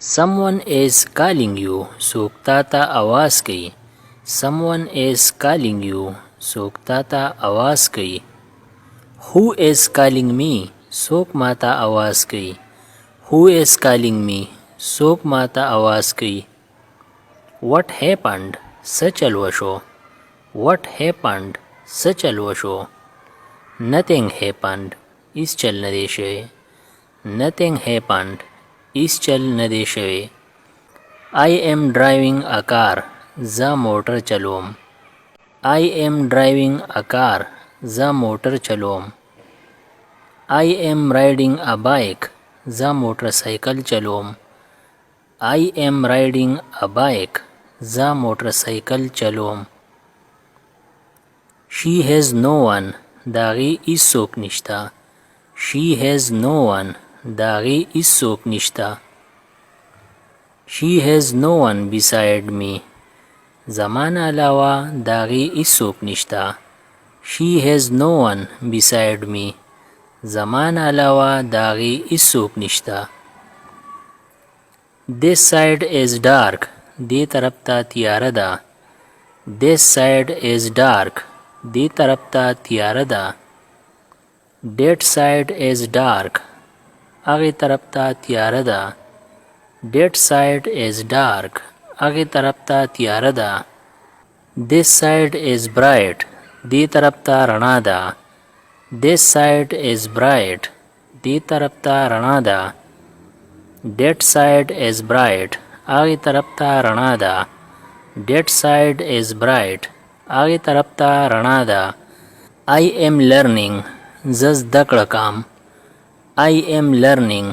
someone is calling you څوک تا ته आवाज کوي someone is calling you څوک تا ته आवाज کوي who is calling me څوک ما ته आवाज کوي who is calling me څوک ما ته आवाज کوي what happened څه چل وشو what happened څه چل وشو nothing happened هیڅ چل نه دی شوی nothing happened هیڅ چل نه دی شوی I am driving a car زه موټر چلوم I am driving a car زه موټر چلوم I am riding a bike زه موټر سایکل چلوم I am riding a bike زه موټر سایکل چلوم She has no one داغي هیڅوک نشته She has no one داغي هیڅوک نشته She has no one beside me زمان علاوه داغي هیڅوک نشته She has no one beside me زمان علاوه داغي هیڅوک نشته This side is dark دې طرف ته تیاره ده This side is dark دې طرف ته تیاره ده That side is dark هغې طرف ته تیاره ده That side is dark هغې طرف ته تیاره ده This side is bright دې طرف ته رڼا ده This side is bright دې طرف ته رڼا ده That side is bright هغې طرف ته رڼا ده That side is bright هغې طرف ته رڼا ده I am learning زه زدکړه کام I am learning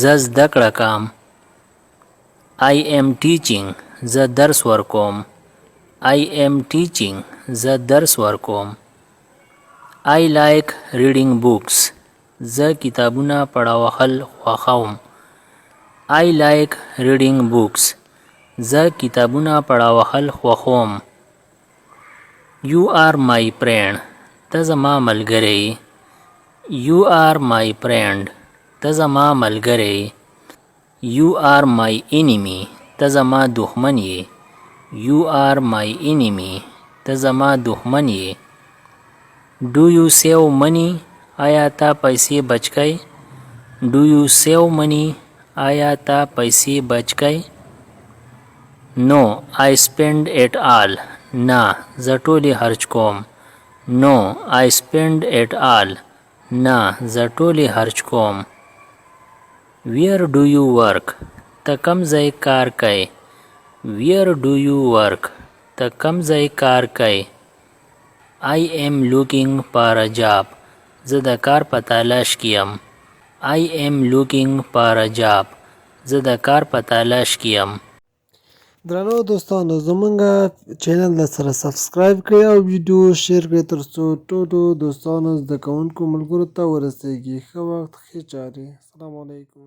زه زدکړه کام I am teaching زه درس ورکوم I am teaching زه درس ورکوم I like reading books زه کتابونه پړاوهل خوښوم I like reading books زه کتابونه پړاوهل خوښوم You are my friend ته زما ملګری You are my friend ته زما ملګری You are my enemy ته زما دښمن یې You are my enemy ته زما دښمن یې Do you save money آیا ته پیسې بچکئ Do you save money آیا ته پیسې بچکئ No I spend it all نه زه ټولې خرج کوم No I spend it all نه زه ټولې خرج کوم Where do you work ته کوم ځای کار کوې Where do you work ته کوم ځای کار کوې I am looking for a job زه د کار په تلاش کې یم I am looking for a job زه د کار په تلاش کې یم درنو دوستانو زمونږ چینل د سره سبسکرایب کړئ او ویډیو شیر کړئ ترڅو ټولو دوستانو زده کوونکو ملګرو ته ورسیږي ښه وخت ښې چارې السلام علیکم